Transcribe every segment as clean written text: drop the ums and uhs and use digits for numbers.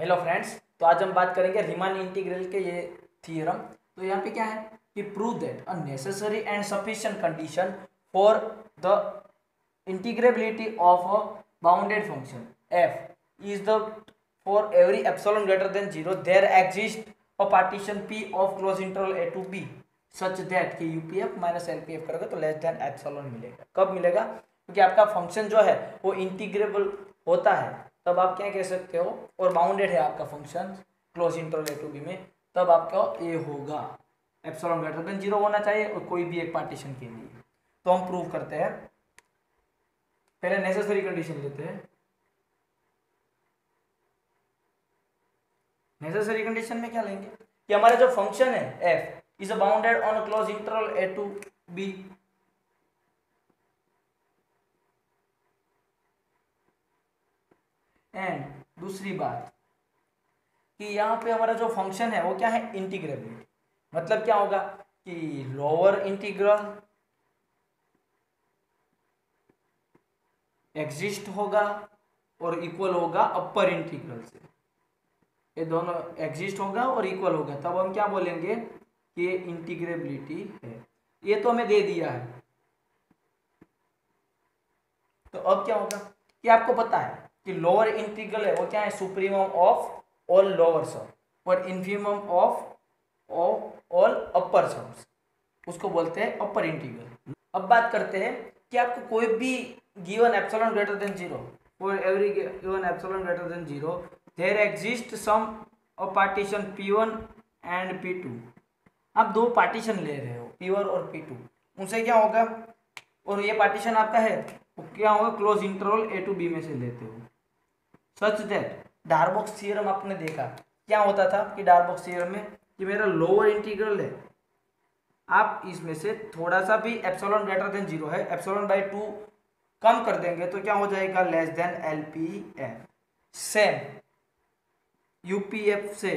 Hello friends, तो आज हम बात करेंगे रीमान इंटीग्रल के ये थ्योरम। तो यहाँ पे क्या है कि prove that a necessary and sufficient condition for the integrability of a bounded function f is the for every epsilon greater than 0 there exist a partition p of close interval a to b such that कि UPF minus LPF करोगे तो less than epsilon मिलेगा। कब मिलेगा? क्योंकि आपका function जो है वो इंटीग्रेबल होता है, तब आप क्या कह सकते हो, और बाउंडेड है आपका function close interval A to B में, तब आपका ए होगा एप्सिलॉन ग्रेटर देन 0 होना चाहिए और कोई भी एक पार्टीशन के लिए। तो हम प्रूव करते हैं, पहले नेसेसरी कंडीशन लेते हैं। नेसेसरी कंडीशन में क्या लेंगे कि हमारा जो फंक्शन है f is bounded on close interval A to B, and दूसरी बात कि यहाँ पे हमारा जो फंक्शन है वो क्या है, इंटीग्रेबिलिटी। मतलब क्या होगा कि लोअर इंटीग्रल एग्जिस्ट होगा और इक्वल होगा अपर इंटीग्रल से। ये दोनों एग्जिस्ट होगा और इक्वल होगा, तब हम क्या बोलेंगे कि ये इंटीग्रेबिलिटी है। ये तो हमें दे दिया है। तो अब क्या होगा कि आपको पता है कि लोअर इंटीग्रल है वो क्या है, supremum of all lower sum और infimum of all upper sums, उसको बोलते हैं अपर इंटीग्रल। अब बात करते हैं कि आपको कोई भी given epsilon greater than 0 for every given epsilon greater than 0 there exist some a partition p1 and p2। आप दो पार्टीशन ले रहे हो p1 और p2, उनसे क्या होगा, और ये पार्टीशन आपका है वो क्या होगा, close interval a to b में से लेते हो सच दैट डार्बॉक्स थ्योरम आपने देखा क्या होता था कि डार्बॉक्स थ्योरम में कि मेरा लोअर इंटीग्रल है, आप इसमें से थोड़ा सा भी एप्सिलॉन ग्रेटर देन 0 है एप्सिलॉन बाई 2 कम कर देंगे तो क्या हो जाएगा, less than LPF. Same UPF से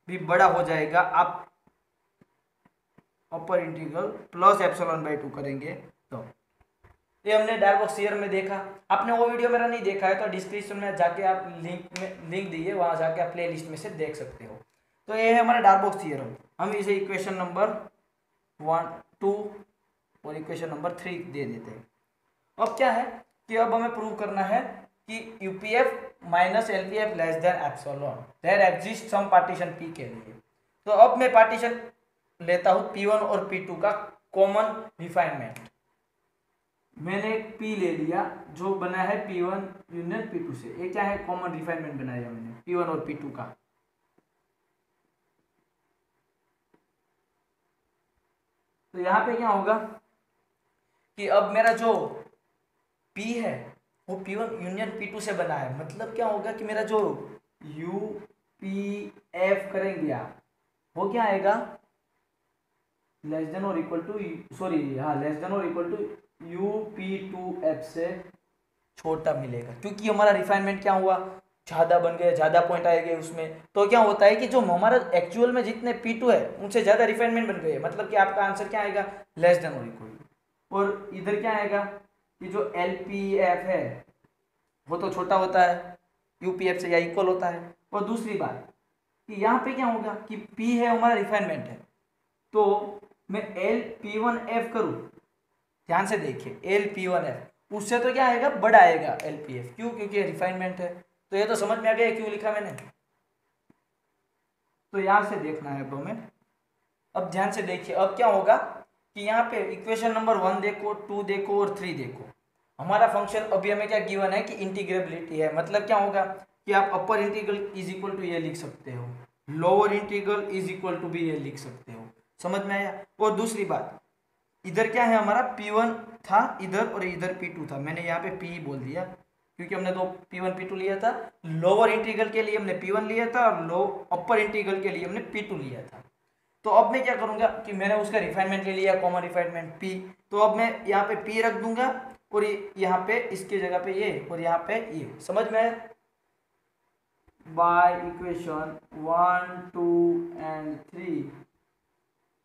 भी बड़ा हो जाएगा, आप upper integral plus epsilon by 2 करेंगे तो। ये हमने डार्बॉक्स थ्योरम में देखा। आपने वो वीडियो मेरा नहीं देखा है तो डिस्क्रिप्शन में जाके आप लिंक दिए, वहां जाके आप प्ले लिस्ट में से देख सकते हो। तो ये है हमारा डार्बॉक्स थ्योरम। हम इसे इक्वेशन नंबर 1, 2 और इक्वेशन नंबर 3 दे देते हैं। अब क्या है कि अब हमें प्रूव करना है कि UPF minus LPF less than epsilon there exist some partition P के लिए। तो अब मैं पार्टीशन लेता हूं p1 और p2 का कॉमन रिफाइनमेंट। मैंने एक p ले लिया जो बना है p1 यूनियन p2 से। ये क्या है, कॉमन रिफाइनमेंट बनाया मैंने p1 और p2 का। तो यहां पे क्या होगा कि अब मेरा जो p है वो p1 यूनियन p2 से बना है। मतलब क्या होगा कि मेरा जो यूपीएफ करेंगे आप वो क्या आएगा, लेस देन और इक्वल टू, सॉरी हाँ, लेस देन और इक्वल टू यूपी2एफ से छोटा मिलेगा, क्योंकि हमारा रिफाइनमेंट क्या हुआ, ज़्यादा बन गए, ज़्यादा पॉइंट आएंगे उसमें। तो क्या होता है कि जो हमारा एक्चुअल में जितने p2 है उनसे ज़्यादा रिफाइनमेंट बन गए, मतलब कि आपका आंसर क्या आएगा, लेस देन और इक्वल टू। और इधर क्या आएगा कि जो एलपीएफ है वो तो छोटा होता है यूपीएफ से या इक्वल होता है। और दूसरी बात कि यहाँ पे क्या होगा कि p है हमारा रिफाइनमेंट है, तो मैं एल पी वन एफ करूँ, ध्यान से देखिए एल पी वन एफ, उससे तो क्या आएगा, बड़ा आएगा एल पी एफ। क्यों? क्योंकि रिफाइनमेंट है। तो ये तो समझ में आ गया क्यों लिखा मैंने। तो यहाँ से देखना है अब हमें। अब ध्यान से देखिए, अब क्या होगा कि यहाँ पे इक्वेशन नंबर 1 देखो, 2 देखो और 3 देखो। हमारा फंक्शन अभी हमें क्या गिवन है कि इंटीग्रेबिलिटी है। मतलब क्या होगा कि आप upper integral is equal to ये लिख सकते हो, lower integral is equal to भी ये लिख सकते हो। समझ में आया? और दूसरी बात, इधर क्या है हमारा p1 था इधर और इधर p2 था। मैंने यहाँ पे p बोल दिया क्योंकि हमने दो p1 p2 लिया था। लोअर इंटीग्रल के लिए हमने p1 लिया था और अपर इंटीग्रल के लिए हमने p2 लिया था। तो अब मैं क्या करूंगा कि मैंने उसका रिफाइनमेंट ले लिया, कॉमन रिफाइनमेंट p। तो अब मैं यहाँ पे p रख दूंगा और यहाँ पे इसके जगह पे ये और यहाँ पे ये। समझ में आया? बाय इक्वेशन 1, 2 एंड 3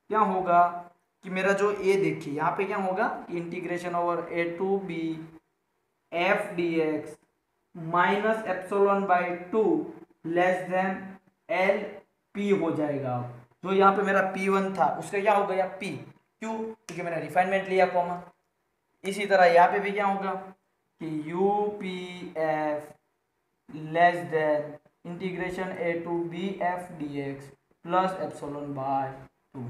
क्या होगा कि मेरा जो ए देखिए यहाँ पे क्या होगा कि integration over A to B F D X minus epsilon by 2 less than L P हो जाएगा। जो यहाँ पे मेरा P1 था उसका क्या हो गया P, क्यों, क्योंकि मैंने रिफाइनमेंट लिया कॉमन। इसी तरह यहाँ पे भी क्या होगा कि U P F less than integration A to B F D X plus epsilon by 2।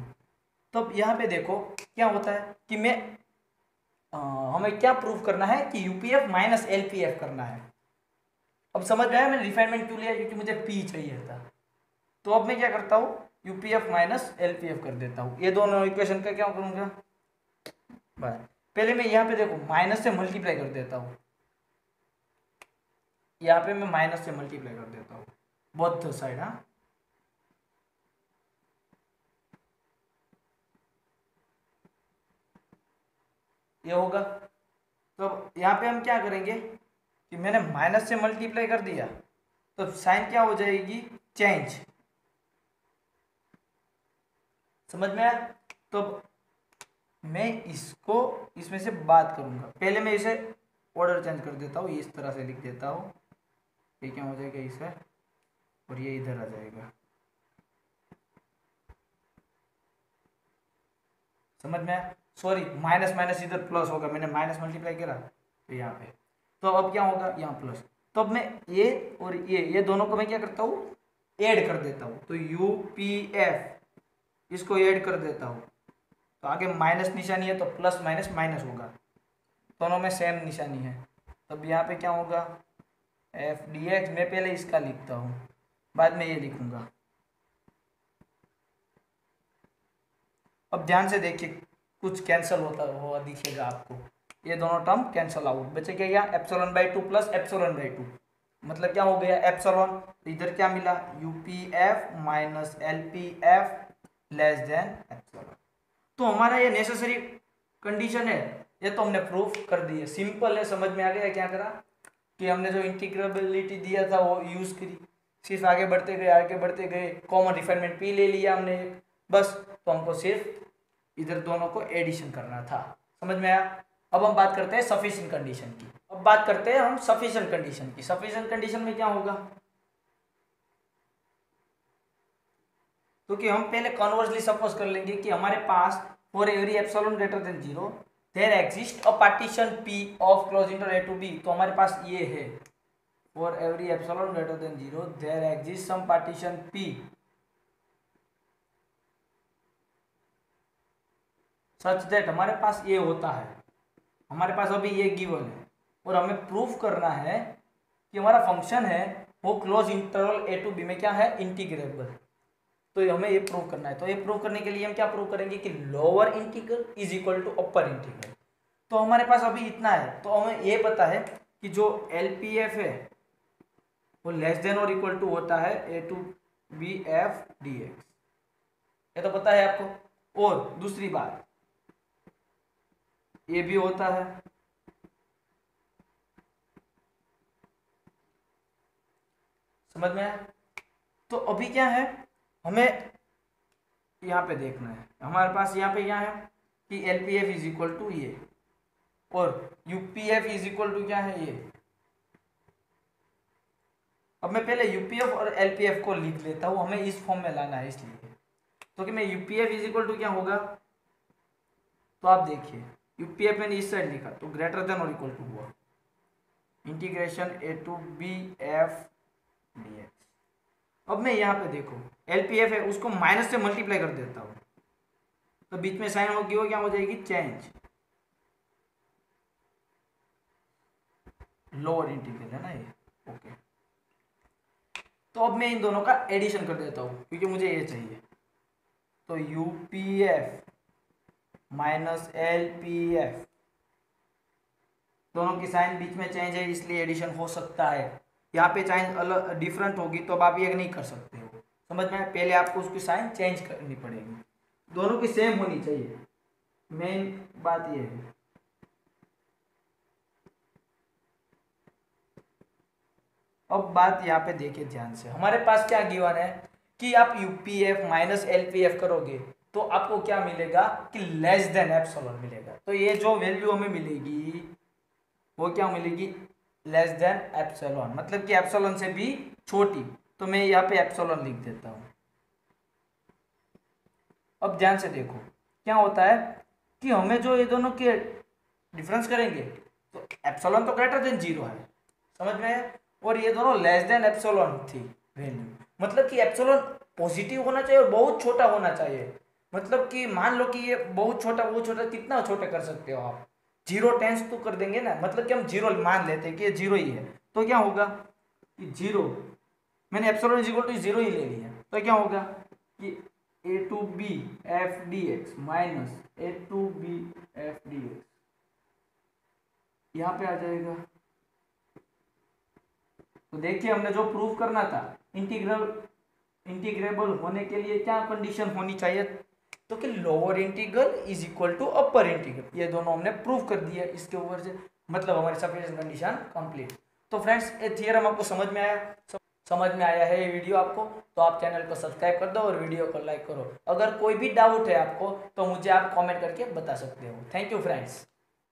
तो यहाँ पे देखो क्या होता है कि हमें क्या प्रूव करना है कि यूपीएफ माइनस एलपीएफ करना है। अब समझ में आया मैंने रिफाइनमेंट क्यों लिया, क्योंकि मुझे पी चाहिए था। तो अब मैं क्या करता हूँ, यूपीएफ माइनस एलपीएफ कर देता हूँ। ये दोनों इक्वेशन का क्या करूँगा, पहले मैं यहाँ पे देखो माइनस से मल्टीप्लाई कर देता हूँ। यहाँ पे मैं माइनस से मल्टीप्लाई कर देता हूँ बोथ साइड। हाँ, ये होगा। तो यहाँ पे हम क्या करेंगे कि मैंने माइनस से मल्टीप्लाई कर दिया तो साइन क्या हो जाएगी, चेंज। समझ में आया। तो मैं इसको इसमें से बात करूंगा। पहले मैं इसे ऑर्डर चेंज कर देता हूँ, इस तरह से लिख देता हूँ। ये क्या हो जाएगा इसे, और ये इधर आ जाएगा। समझ में आया। सॉरी, माइनस माइनस इधर प्लस होगा, मैंने माइनस मल्टीप्लाई करा तो यहाँ पे। तो अब क्या होगा, यहाँ प्लस। तो अब मैं ये और ये दोनों को मैं क्या करता हूँ, ऐड कर देता हूँ। तो यू पी एफ इसको ऐड कर देता हूँ। तो आगे माइनस निशानी है तो प्लस माइनस माइनस होगा, दोनों में सेम निशानी है। तब यहाँ पे क्या होगा, एफ डी एक्स। मैं पहले इसका लिखता हूँ, बाद में ये लिखूंगा। अब ध्यान से देखिए, कुछ कैंसिल होता हुआ दिखेगा आपको। ये दोनों टर्म कैंसिल आउट, बचेगा क्या, epsilon by 2 plus epsilon by 2। मतलब क्या हो गया, एप्सिलॉन। तो इधर क्या मिला, UPF minus LPF less than epsilon. तो हमारा ये नेसेसरी कंडीशन है, ये तो हमने प्रूफ कर दी है। सिंपल है, समझ में आ गया क्या करा कि हमने जो इंटीग्रेबिलिटी दिया था वो यूज करी। सिर्फ आगे बढ़ते गए कॉमन रिफाइनमेंट पी ले लिया हमने बस। तो हमको सिर्फ इधर दोनों को एडिशन करना था। समझ में आया। अब हम बात करते हैं सफिशिएंट कंडीशन की। अब बात करते हैं हम सफिशिएंट कंडीशन की। सफिशिएंट कंडीशन में क्या होगा, क्योंकि हम पहले कन्वर्सली सपोज कर लेंगे कि हमारे पास for every epsilon greater than 0 there exist a partition P of close interval A to B। तो हमारे पास ये है, for every epsilon greater than 0 there exist some partition P such that. हमारे पास ये होता है, हमारे पास अभी ये गिवन है, और हमें प्रूफ करना है कि हमारा फंक्शन है वो close interval A to B में क्या है, इंटीग्रेबल। तो हमें ये प्रूव करना है। तो ये प्रूव करने के लिए हम क्या प्रूव करेंगे कि lower integral is equal to upper integral. तो हमारे पास अभी इतना है, तो हमें ये पता है कि जो एलपीएफ है वो लेस देन और इक्वल टू होता है A to B F D X. ये तो पता है आपको। और दूसरी बात ये भी होता है, समझ में आया। तो अभी क्या है, हमें यहाँ पे देखना है। हमारे पास यहाँ पे क्या है कि L P F is equal to ये, और यूपीएफ इज इक्वल टू क्या है, ये। अब मैं पहले यूपीएफ और एलपीएफ को लिख लेता हूँ, हमें इस फॉर्म में लाना है इसलिए। तो कि मैं यूपीएफ इज इक्वल टू क्या होगा, तो आप देखिए यूपीएफ मैंने इस साइड लिखा तो ग्रेटर देन और इक्वल टू हुआ integration A to B F D X. अब मैं यहाँ पे देखो एलपीएफ है उसको माइनस से मल्टीप्लाई कर देता हूँ, तो बीच में साइन होगी, वो क्या हो जाएगी, चेंज। लोअर इंटीग्रल है ना ये, ओके। तो अब मैं इन दोनों का एडिशन कर देता हूँ क्योंकि मुझे ये चाहिए। तो यूपीएफ माइनस एलपीएफ, दोनों की साइन बीच में चेंज है इसलिए एडिशन हो सकता है। यहाँ पे साइन अलग डिफरेंट होगी तो अब आप ये नहीं कर सकते हो, समझ में। पहले आपको उसकी साइन चेंज करनी पड़ेगी, दोनों की सेम होनी चाहिए, मेन बात ये है। अब बात यहाँ पे देखिए ध्यान से, हमारे पास क्या गिवन है कि आप यूपीएफ माइनस एलपीएफ करोगे तो आपको क्या मिलेगा कि लेस देन एप्सिलॉन मिलेगा। तो ये जो वैल्यू हमें मिलेगी वो क्या मिलेगी, लेस देन एप्सिलॉन, मतलब कि एप्सिलॉन से भी छोटी। तो मैं यहाँ पे एप्सिलॉन लिख देता हूँ। अब ध्यान से देखो क्या होता है कि हमें जो ये दोनों के डिफरेंस करेंगे तो एप्सिलॉन तो ग्रेटर देन 0 है, समझ में आया, और ये दोनों लेस देन एप्सिलॉन थी वैल्यू, मतलब कि एप्सिलॉन पॉजिटिव होना चाहिए और बहुत छोटा होना चाहिए। मतलब कि मान लो कि ये बहुत छोटा कितना छोटा कर सकते हो आप, 0 टेंस तो कर देंगे ना, मतलब कि हम 0 मान लेते हैं कि ये 0 ही है, तो क्या होगा कि 0, मैंने एप्सिलॉन इज इक्वल टू 0 ही ले लिया, तो क्या होगा कि a to B F D X minus A to B F D X यहाँ पे आ जाएगा। तो देखिए हमने जो प्रूव करना था, इंटीग्रेबल होने के लिए क्या कंडीशन होनी चाहिए, तो कि lower integral is equal to upper integral, ये दोनों हमने प्रूव कर दिया इसके ऊपर से, मतलब हमारी सफिशिएंट कंडीशन कंप्लीट। तो फ्रेंड्स ये थियरम आपको समझ में आया है ये वीडियो आपको, तो आप चैनल को सब्सक्राइब कर दो और वीडियो को लाइक करो। अगर कोई भी डाउट है आपको तो मुझे आप कमेंट करके बता सकते हो। Thank you friends.